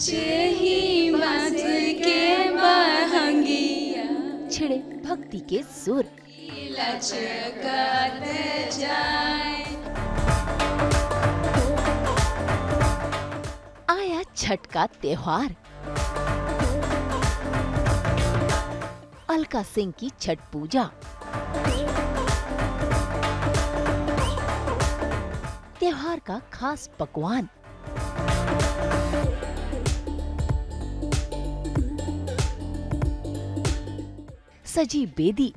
ही बांस के बहंगिया छिड़े भक्ति के सुर, लचकत जाए। आया छठ का त्योहार। अलका सिंह की छठ पूजा। त्योहार का खास पकवान। सजी बेदी।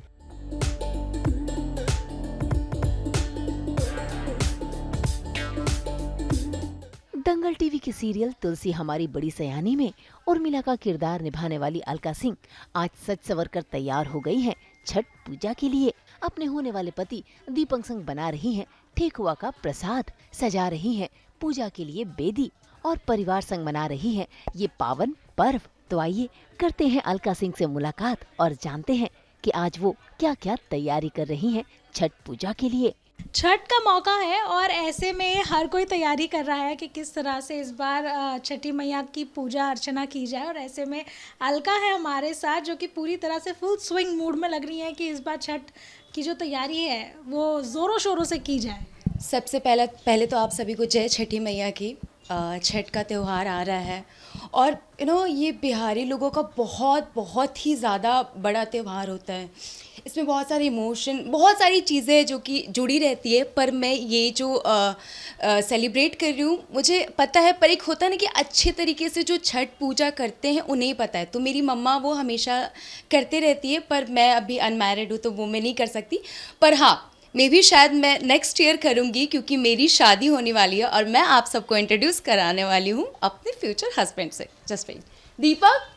दंगल टीवी के सीरियल तुलसी हमारी बड़ी सयानी में उर्मिला का किरदार निभाने वाली अलका सिंह आज सज संवर कर तैयार हो गई हैं छठ पूजा के लिए। अपने होने वाले पति दीपक संग बना रही हैं ठेकुआ का प्रसाद, सजा रही हैं पूजा के लिए बेदी और परिवार संग मना रही हैं ये पावन पर्व। तो आइए करते हैं अलका सिंह से मुलाकात और जानते हैं कि आज वो क्या क्या तैयारी कर रही हैं छठ पूजा के लिए। छठ का मौका है और ऐसे में हर कोई तैयारी कर रहा है कि किस तरह से इस बार छठी मैया की पूजा अर्चना की जाए। और ऐसे में अलका है हमारे साथ जो कि पूरी तरह से फुल स्विंग मूड में लग रही है कि इस बार छठ की जो तैयारी है वो ज़ोरों शोरों से की जाए। सबसे पहले तो आप सभी को जय छठी मैया की। छठ का त्यौहार आ रहा है और ये बिहारी लोगों का बहुत ही ज़्यादा बड़ा त्यौहार होता है। इसमें बहुत सारे इमोशन, बहुत सारी चीज़ें जो कि जुड़ी रहती है। पर मैं ये जो सेलिब्रेट कर रही हूँ मुझे पता है, पर एक होता है ना कि अच्छे तरीके से जो छठ पूजा करते हैं उन्हें ही पता है। तो मेरी मम्मा वो हमेशा करते रहती है, पर मैं अभी अनमैरिड हूँ तो वो मैं नहीं कर सकती। पर हाँ, मे भी शायद मैं नेक्स्ट ईयर करूँगी क्योंकि मेरी शादी होने वाली है और मैं आप सबको इंट्रोड्यूस कराने वाली हूँ अपने फ्यूचर हस्बैंड से। जस्ट वेट, दीपक।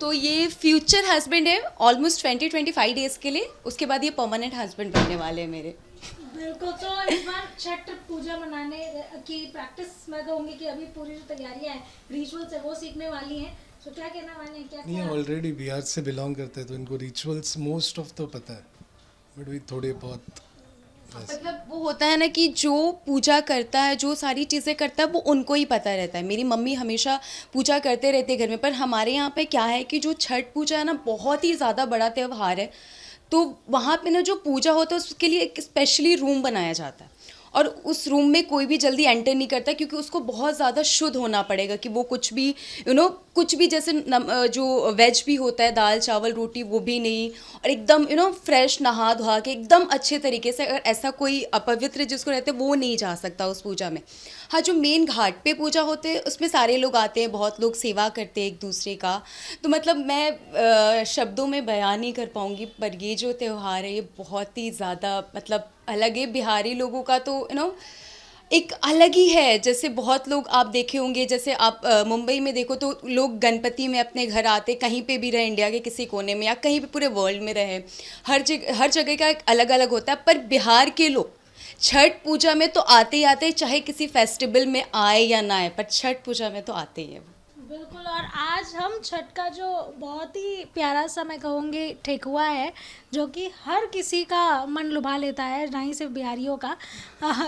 तो ये फ्यूचर हस्बैंड है ऑलमोस्ट 20-25 डेज़ के लिए, उसके बाद ये परमानेंट हस्बैंड बनने वाले हैं मेरे। बिल्कुल। तो इस बार छठ पूजा मनाने की प्रैक्टिस मैं कहूँगी कि अभी पूरी जो तैयारियाँ हैं, रिचुअल्स है वो सीखने वाली हैं। तो क्या कहना वाले हैं, क्या नहीं, ऑलरेडी बिहार से बिलोंग करते हैं तो इनको रिचुअल्स मोस्ट ऑफ तो पता है, बट भी थोड़े बहुत मतलब वो होता है ना कि जो पूजा करता है, जो सारी चीज़ें करता है वो उनको ही पता रहता है। मेरी मम्मी हमेशा पूजा करते रहते घर में, पर हमारे यहाँ पे क्या है कि जो छठ पूजा है ना बहुत ही ज़्यादा बड़ा त्यौहार है। तो वहाँ पे ना जो पूजा होता है उसके लिए एक स्पेशली रूम बनाया जाता है और उस रूम में कोई भी जल्दी एंटर नहीं करता क्योंकि उसको बहुत ज़्यादा शुद्ध होना पड़ेगा कि वो कुछ भी कुछ भी जैसे जो वेज भी होता है, दाल चावल रोटी, वो भी नहीं, और एकदम फ्रेश नहा धोआ के एकदम अच्छे तरीके से। अगर ऐसा कोई अपवित्र जिसको रहते हैं वो नहीं जा सकता उस पूजा में। हाँ, जो मेन घाट पे पूजा होते हैं उसमें सारे लोग आते हैं, बहुत लोग सेवा करते हैं एक दूसरे का। तो मतलब मैं शब्दों में बयान नहीं कर पाऊँगी, पर ये जो त्यौहार है ये बहुत ही ज़्यादा मतलब अलग है। बिहारी लोगों का तो एक अलग ही है। जैसे बहुत लोग आप देखे होंगे, जैसे आप मुंबई में देखो तो लोग गणपति में अपने घर आते, कहीं पे भी रहे इंडिया के किसी कोने में या कहीं भी पूरे वर्ल्ड में रहे, हर जगह का एक अलग अलग होता है। पर बिहार के लोग छठ पूजा में तो आते ही आते, चाहे किसी फेस्टिवल में आए या ना आए, पर छठ पूजा में तो आते ही है। बिल्कुल। और आज हम छठ का जो बहुत ही प्यारा सा मैं कहूँगी ठेकुआ है जो कि हर किसी का मन लुभा लेता है, ना ही सिर्फ बिहारियों का।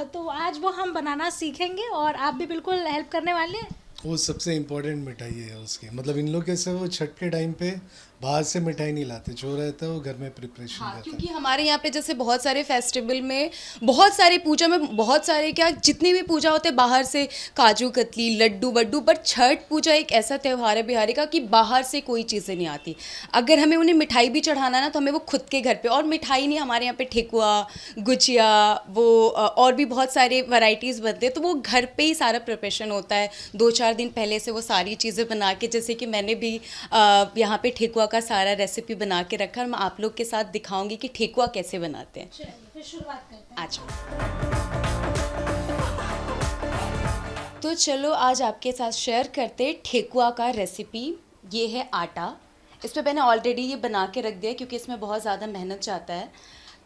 तो आज वो हम बनाना सीखेंगे और आप भी बिल्कुल हेल्प करने वाले हैं। वो सबसे इम्पोर्टेंट मिठाई है उसकी। मतलब इन लोग कैसे वो छठ के टाइम पे बाहर से मिठाई नहीं लाते, जो रहता है वो घर में प्रिपरेशन रहता है। क्योंकि हमारे यहाँ पे जैसे बहुत सारे फेस्टिवल में, बहुत सारे पूजा में, बहुत सारे क्या जितने भी पूजा होते हैं बाहर से काजू कतली लड्डू वड्डू, पर छठ पूजा एक ऐसा त्यौहार है बिहारी का कि बाहर से कोई चीज़ें नहीं आती। अगर हमें उन्हें मिठाई भी चढ़ाना ना तो हमें वो खुद के घर पे, और मिठाई नहीं, हमारे यहाँ पे ठेकुआ, गुजिया, वो और भी बहुत सारे वैरायटीज़ बनते हैं। तो वो घर पे ही सारा प्रिपरेशन होता है, 2-4 दिन पहले से वो सारी चीज़ें बना के, जैसे कि मैंने भी यहाँ पे ठेकुआ का सारा रेसिपी बना के रखा और मैं आप लोग के साथ दिखाऊंगी कि ठेकुआ कैसे बनाते हैं। चलिए फिर शुरुआत करते हैं। आज तो चलो आज आपके साथ शेयर करते हैं ठेकुआ का रेसिपी। ये है आटा, इसमें मैंने ऑलरेडी ये बना के रख दिया क्योंकि इसमें बहुत ज़्यादा मेहनत जाता है।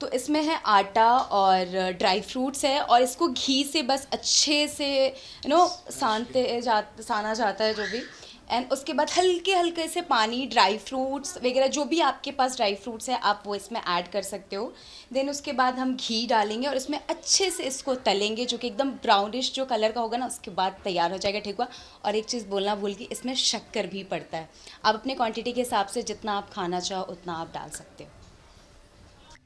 तो इसमें है आटा और ड्राई फ्रूट्स है और इसको घी से बस अच्छे से साना जाता है जो भी। एंड उसके बाद हल्के हल्के से पानी, ड्राई फ्रूट्स वगैरह जो भी आपके पास ड्राई फ्रूट्स है आप वो इसमें ऐड कर सकते हो। देन उसके बाद हम घी डालेंगे और इसमें अच्छे से इसको तलेंगे, जो कि एकदम ब्राउनिश जो कलर का होगा ना, उसके बाद तैयार हो जाएगा ठेकुआ। और एक चीज़ बोलना भूल गई, इसमें शक्कर भी पड़ता है। आप अपने क्वांटिटी के हिसाब से जितना आप खाना चाहो उतना आप डाल सकते हो।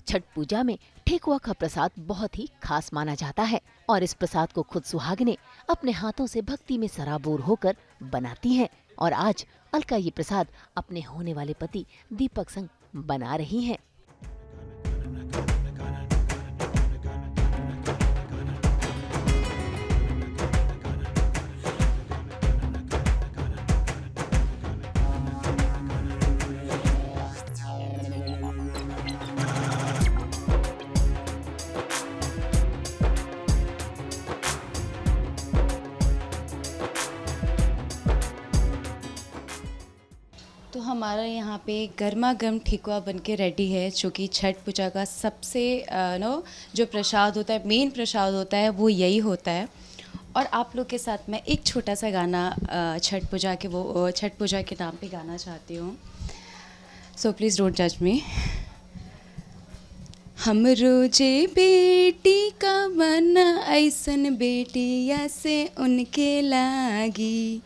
छठ पूजा में ठेकुआ का प्रसाद बहुत ही खास माना जाता है और इस प्रसाद को खुद सुहागिनें अपने हाथों से भक्ति में सराबोर होकर बनाती हैं। और आज अलका ये प्रसाद अपने होने वाले पति दीपक संग बना रही हैं। तो हमारा यहाँ पे गर्मा गर्म ठेकुआ बनके रेडी है, जो कि छठ पूजा का सबसे जो प्रसाद होता है, मेन प्रसाद होता है, वो यही होता है। और आप लोग के साथ मैं एक छोटा सा गाना छठ पूजा के नाम पे गाना चाहती हूँ। सो प्लीज़ डोंट जज मी। हमरो जे बेटी का बना ऐसन बेटिया से उनके लागी,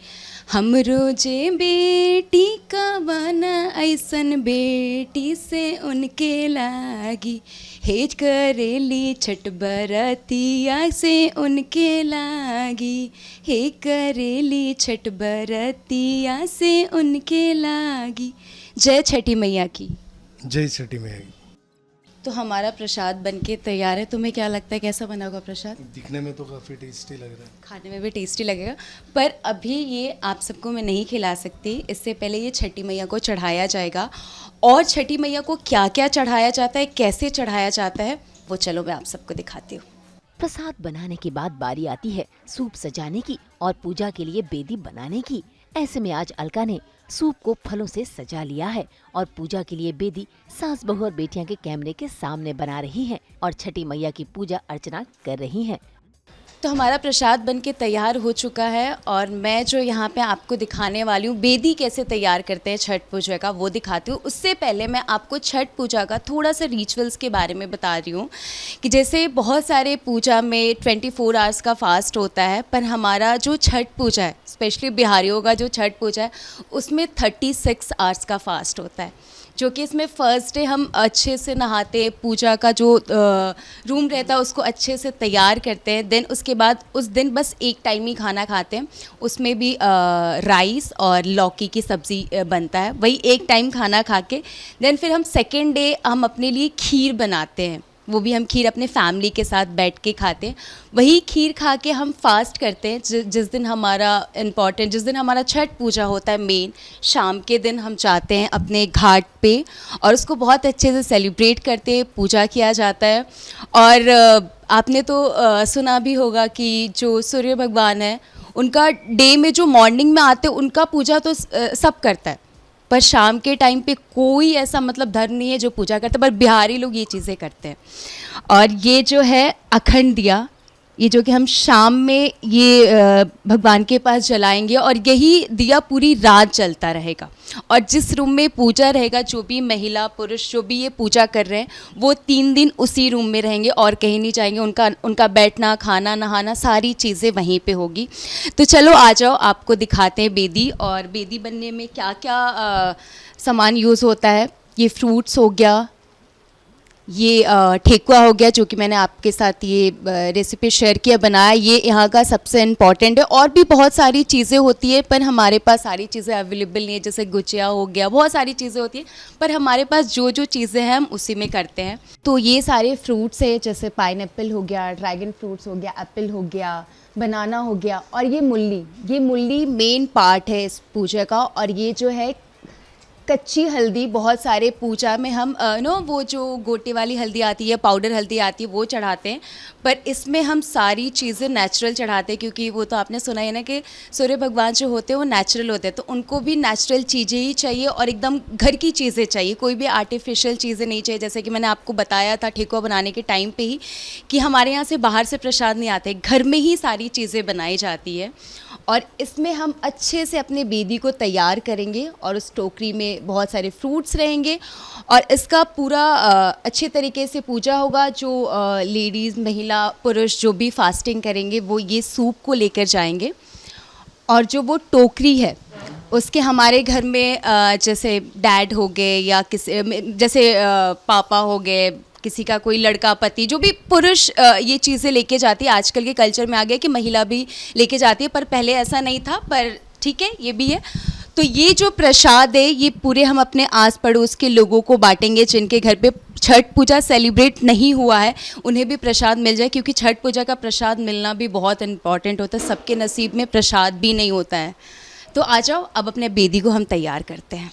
हमरो जे बेटी का बना ऐसन बेटी से उनके लागी, हेज करेली छठ बरतिया से उनके लागी, हे करेली छठ बरतिया से उनके लागी। जय छठी मैया की। जय छठी मैया की। तो हमारा प्रसाद बनके तैयार है। तुम्हें क्या लगता है कैसा बना होगा प्रसाद? दिखने में तो काफ़ी टेस्टी लग रहा है, खाने में भी टेस्टी लगेगा, पर अभी ये आप सबको मैं नहीं खिला सकती। इससे पहले ये छठी मैया को चढ़ाया जाएगा। और छठी मैया को क्या क्या चढ़ाया जाता है, कैसे चढ़ाया जाता है, वो चलो मैं आप सबको दिखाती हूँ। प्रसाद बनाने के बाद बारी आती है सूप सजाने की और पूजा के लिए बेदी बनाने की। ऐसे में आज अलका ने सूप को फलों से सजा लिया है और पूजा के लिए बेदी सास बहू और बेटियां के कैमरे के सामने बना रही हैं और छठी मैया की पूजा अर्चना कर रही हैं। तो हमारा प्रसाद बनके तैयार हो चुका है और मैं जो यहाँ पे आपको दिखाने वाली हूँ बेदी कैसे तैयार करते हैं छठ पूजा का, वो दिखाती हूँ। उससे पहले मैं आपको छठ पूजा का थोड़ा सा रिचुअल्स के बारे में बता रही हूँ कि जैसे बहुत सारे पूजा में 24 आवर्स का फास्ट होता है, पर हमारा जो छठ पूजा है, स्पेशली बिहारियों का जो छठ पूजा है, उसमें 36 आवर्स का फास्ट होता है। जो कि इसमें फर्स्ट डे हम अच्छे से नहाते हैं, पूजा का जो रूम रहता है उसको अच्छे से तैयार करते हैं। देन उसके बाद उस दिन बस एक टाइम ही खाना खाते हैं, उसमें भी राइस और लौकी की सब्ज़ी बनता है, वही एक टाइम खाना खा के देन फिर हम सेकेंड डे हम अपने लिए खीर बनाते हैं। वो भी हम खीर अपने फैमिली के साथ बैठ के खाते हैं। वही खीर खा के हम फास्ट करते हैं। जिस दिन हमारा जिस दिन हमारा छठ पूजा होता है मेन, शाम के दिन हम जाते हैं अपने घाट पे और उसको बहुत अच्छे से सेलिब्रेट करते हैं, पूजा किया जाता है। और आपने तो सुना भी होगा कि जो सूर्य भगवान है उनका डे में जो मॉर्निंग में आते हैं उनका पूजा तो सब करता है, पर शाम के टाइम पे कोई ऐसा मतलब धर्म नहीं है जो पूजा करते, पर बिहारी लोग ये चीज़ें करते हैं। और ये जो है अखंड दिया, ये जो कि हम शाम में ये भगवान के पास जलाएंगे और यही दिया पूरी रात जलता रहेगा। और जिस रूम में पूजा रहेगा, जो भी महिला पुरुष जो भी ये पूजा कर रहे हैं वो 3 दिन उसी रूम में रहेंगे और कहीं नहीं जाएंगे। उनका बैठना, खाना, नहाना सारी चीज़ें वहीं पे होगी। तो चलो आ जाओ, आपको दिखाते हैं बेदी। और बेदी बनने में क्या क्या सामान यूज़ होता है। ये फ्रूट्स हो गया, ये ठेकुआ हो गया जो कि मैंने आपके साथ ये रेसिपी शेयर किया, बनाया, ये यहाँ का सबसे इम्पॉर्टेंट है। और भी बहुत सारी चीज़ें होती है पर हमारे पास सारी चीज़ें अवेलेबल नहीं है, जैसे गुजिया हो गया, बहुत सारी चीज़ें होती हैं, पर हमारे पास जो जो चीज़ें हैं हम उसी में करते हैं। तो ये सारे फ्रूट्स है, जैसे पाइनएप्पल हो गया, ड्रैगन फ्रूट्स हो गया, एप्पल हो गया, बनाना हो गया, और ये मूली मेन पार्ट है इस पूजा का। और ये जो है कच्ची हल्दी, बहुत सारे पूजा में हम वो जो गोटे वाली हल्दी आती है, पाउडर हल्दी आती है, वो चढ़ाते हैं। पर इसमें हम सारी चीज़ें नेचुरल चढ़ाते हैं, क्योंकि वो तो आपने सुना है ना कि सूर्य भगवान जो होते हैं वो नेचुरल होते हैं, तो उनको भी नेचुरल चीज़ें ही चाहिए और एकदम घर की चीज़ें चाहिए, कोई भी आर्टिफिशियल चीज़ें नहीं चाहिए। जैसे कि मैंने आपको बताया था ठेकुआ बनाने के टाइम पे ही कि हमारे यहाँ से बाहर से प्रसाद नहीं आते, घर में ही सारी चीज़ें बनाई जाती है। और इसमें हम अच्छे से अपने बेदी को तैयार करेंगे और उस टोकरी में बहुत सारे फ्रूट्स रहेंगे और इसका पूरा अच्छे तरीके से पूजा होगा। जो लेडीज़, महिला, पुरुष जो भी फास्टिंग करेंगे वो ये सूप को लेकर जाएंगे और जो वो टोकरी है उसके हमारे घर में जैसे डैड हो गए या किसी जैसे पापा हो गए, किसी का कोई लड़का, पति, जो भी पुरुष ये चीज़ें लेके जाती है। आजकल के कल्चर में आ गया कि महिला भी लेके जाती है, पर पहले ऐसा नहीं था, पर ठीक है ये भी है। तो ये जो प्रसाद है ये पूरे हम अपने आस पड़ोस के लोगों को बांटेंगे जिनके घर पे छठ पूजा सेलिब्रेट नहीं हुआ है, उन्हें भी प्रसाद मिल जाए, क्योंकि छठ पूजा का प्रसाद मिलना भी बहुत इम्पॉर्टेंट होता है। सबके नसीब में प्रसाद भी नहीं होता है। तो आ जाओ, अब अपने बेदी को हम तैयार करते हैं।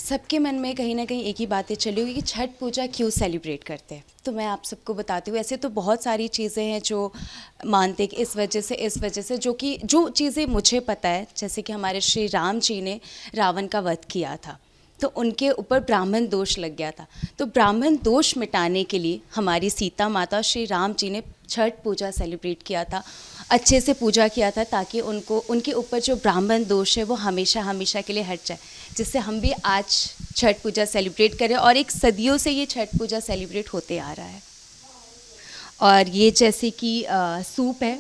सबके मन में कहीं ना कहीं एक ही बातें चली होगी कि छठ पूजा क्यों सेलिब्रेट करते हैं। तो मैं आप सबको बताती हूँ, ऐसे तो बहुत सारी चीज़ें हैं जो मानते हैं कि इस वजह से जो चीज़ें मुझे पता है, जैसे कि हमारे श्री राम जी ने रावण का वध किया था, तो उनके ऊपर ब्राह्मण दोष लग गया था। तो ब्राह्मण दोष मिटाने के लिए हमारी सीता माता श्री राम जी ने छठ पूजा सेलिब्रेट किया था, अच्छे से पूजा किया था, ताकि उनके ऊपर जो ब्राह्मण दोष है वो हमेशा हमेशा के लिए हट जाए, जिससे हम भी आज छठ पूजा सेलिब्रेट करें। और एक सदियों से ये छठ पूजा सेलिब्रेट होते आ रहा है। और ये जैसे कि सूप है,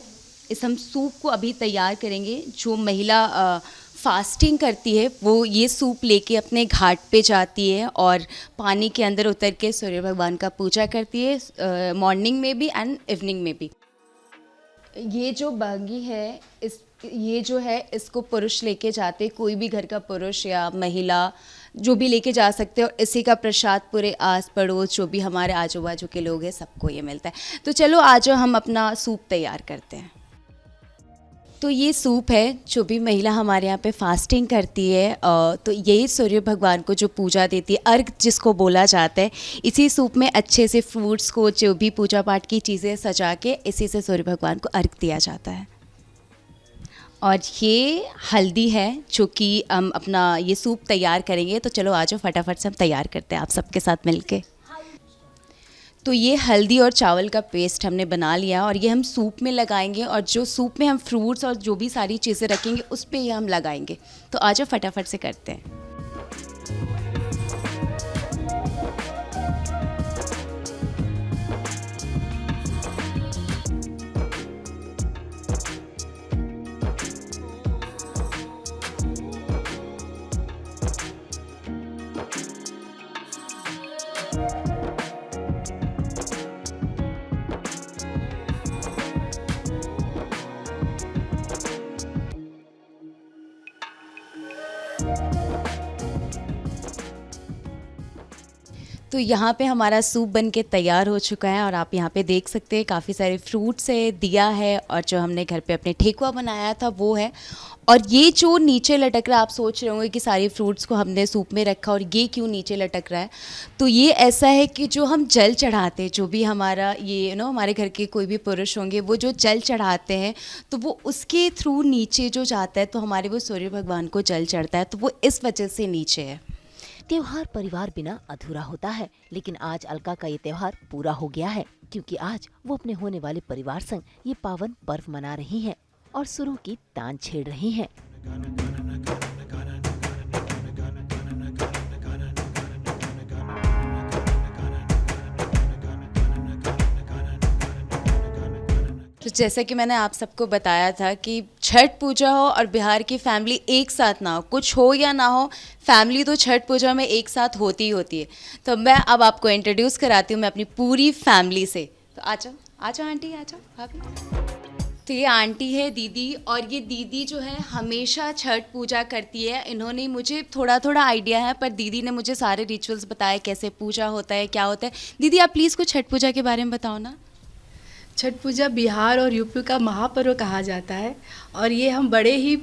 हम सूप को अभी तैयार करेंगे। जो महिला फास्टिंग करती है वो ये सूप लेके अपने घाट पे जाती है और पानी के अंदर उतर के सूर्य भगवान का पूजा करती है, मॉर्निंग में भी एंड इवनिंग में भी। ये जो बांगी है, ये जो है इसको पुरुष लेके जाते, कोई भी घर का पुरुष या महिला जो भी लेके जा सकते हैं, और इसी का प्रसाद पूरे आस पड़ोस जो भी हमारे आजू बाजू के लोग हैं सबको ये मिलता है। तो चलो आज हम अपना सूप तैयार करते हैं। तो ये सूप है, जो भी महिला हमारे यहाँ पे फास्टिंग करती है तो यही सूर्य भगवान को जो पूजा देती है, अर्घ जिसको बोला जाता है, इसी सूप में अच्छे से फ्रूट्स को, जो भी पूजा पाठ की चीज़ें सजा के इसी से सूर्य भगवान को अर्घ दिया जाता है। और ये हल्दी है जो कि हम अपना ये सूप तैयार करेंगे। तो चलो आज फटाफट से हम तैयार करते हैं आप सबके साथ मिलके। तो ये हल्दी और चावल का पेस्ट हमने बना लिया और ये हम सूप में लगाएंगे, और जो सूप में हम फ्रूट्स और जो भी सारी चीज़ें रखेंगे उस पर ये हम लगाएंगे। तो आज फटाफट से करते हैं। तो यहाँ पे हमारा सूप बन के तैयार हो चुका है और आप यहाँ पे देख सकते हैं काफ़ी सारे फ्रूट्स है, दिया है और जो हमने घर पे अपने ठेकुआ बनाया था वो है। और ये जो नीचे लटक रहा है, आप सोच रहे होंगे कि सारे फ्रूट्स को हमने सूप में रखा और ये क्यों नीचे लटक रहा है, तो ये ऐसा है कि जो हम जल चढ़ाते हैं, जो भी हमारा ये हमारे घर के कोई भी पुरुष होंगे वो जो जल चढ़ाते हैं तो वो उसके थ्रू नीचे जो जाता है तो हमारे वो सूर्य भगवान को जल चढ़ता है, तो वो इस वजह से नीचे है। त्योहार परिवार बिना अधूरा होता है, लेकिन आज अलका का ये त्योहार पूरा हो गया है क्योंकि आज वो अपने होने वाले परिवार संग ये पावन पर्व मना रही हैं और सुरों की तान छेड़ रही हैं। तो जैसे कि मैंने आप सबको बताया था कि छठ पूजा हो और बिहार की फैमिली एक साथ ना हो, कुछ हो या ना हो, फैमिली तो छठ पूजा में एक साथ होती ही होती है। तो मैं अब आपको इंट्रोड्यूस कराती हूँ मैं अपनी पूरी फैमिली से। तो आ जाओ आंटी, आ जाओ भाभी। तो ये आंटी है दीदी, और ये दीदी जो है हमेशा छठ पूजा करती है। इन्होंने मुझे थोड़ा थोड़ा आइडिया है पर दीदी ने मुझे सारे रिचुअल्स बताए कैसे पूजा होता है, क्या होता है। दीदी आप प्लीज़ कुछ छठ पूजा के बारे में बताओ ना। छठ पूजा बिहार और यूपी का महापर्व कहा जाता है और ये हम बड़े ही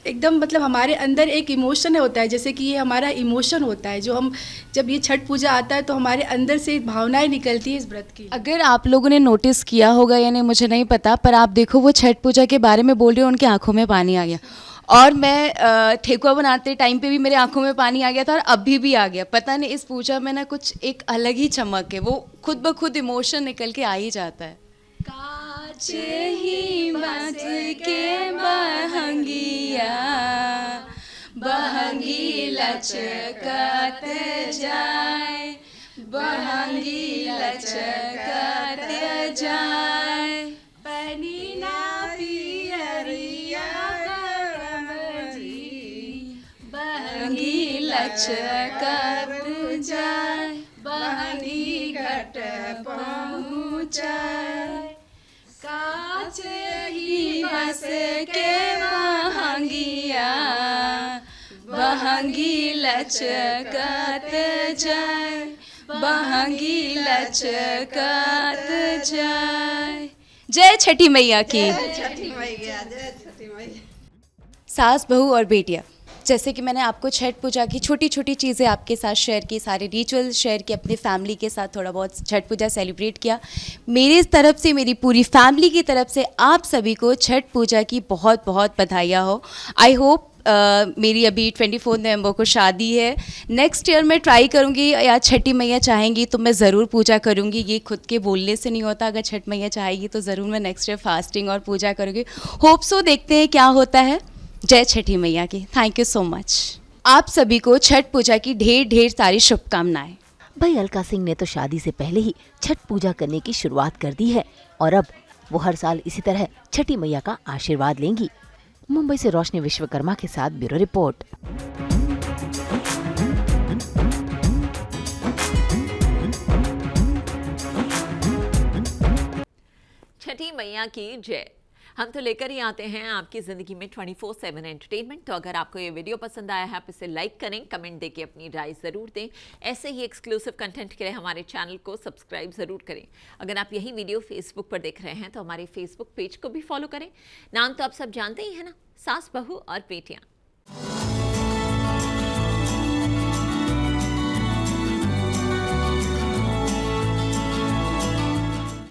एकदम हमारे अंदर एक इमोशन होता है, जैसे कि ये हमारा इमोशन होता है जो हम जब ये छठ पूजा आता है तो हमारे अंदर से भावनाएं निकलती है इस व्रत की। अगर आप लोगों ने नोटिस किया होगा या नहीं मुझे नहीं पता, पर आप देखो वो छठ पूजा के बारे में बोल रहे हो, उनकी आंखों में पानी आ गया। और मैं ठेकुआ बनाते टाइम पे भी मेरे आंखों में पानी आ गया था और अभी भी आ गया। पता नहीं इस पूजा में ना कुछ एक अलग ही चमक है, वो खुद ब खुद इमोशन निकल के आ ही जाता है। काच ही बांस के बहंगिया, बहंगी लचकत जाए, बहंगी लचकत जाए, पनी ना पियरिया जी, बहंगी लचकत जाए, बहनी घट पहुँचाए, काच ही बस के बहंगिया, बहंगी लचकत जाए, बहंगी लचकत जाए। जय छठी मैया की। सास बहू और बेटियाँ, जैसे कि मैंने आपको छठ पूजा की छोटी छोटी चीज़ें आपके साथ शेयर की, सारे रिचुअल्स शेयर किए, अपनी फैमिली के साथ थोड़ा बहुत छठ पूजा सेलिब्रेट किया। मेरी तरफ से, मेरी पूरी फैमिली की तरफ से आप सभी को छठ पूजा की बहुत बहुत बधाइयाँ हो। आई होप मेरी अभी 24 नवंबर को शादी है, नेक्स्ट ईयर मैं ट्राई करूँगी या छठी मैया चाहेंगी तो मैं ज़रूर पूजा करूँगी। ये खुद के बोलने से नहीं होता, अगर छठ मैया चाहेगी तो ज़रूर मैं नेक्स्ट ईयर फास्टिंग और पूजा करूँगी। होप सो, देखते हैं क्या होता है। जय छठी मैया की। Thank you so much. आप सभी को छठ पूजा की ढेर ढेर सारी शुभकामनाएं। भाई अलका सिंह ने तो शादी से पहले ही छठ पूजा करने की शुरुआत कर दी है और अब वो हर साल इसी तरह छठी मैया का आशीर्वाद लेंगी। मुंबई से रोशनी विश्वकर्मा के साथ ब्यूरो रिपोर्ट। छठी मैया की जय। हम तो लेकर ही आते हैं आपकी ज़िंदगी में 24/7 एंटरटेनमेंट। तो अगर आपको ये वीडियो पसंद आया है आप इसे लाइक करें, कमेंट देके अपनी राय ज़रूर दें। ऐसे ही एक्सक्लूसिव कंटेंट के लिए हमारे चैनल को सब्सक्राइब ज़रूर करें। अगर आप यही वीडियो फेसबुक पर देख रहे हैं तो हमारे फेसबुक पेज को भी फॉलो करें। नाम तो आप सब जानते ही हैं ना, सास बहू और बेटियाँ।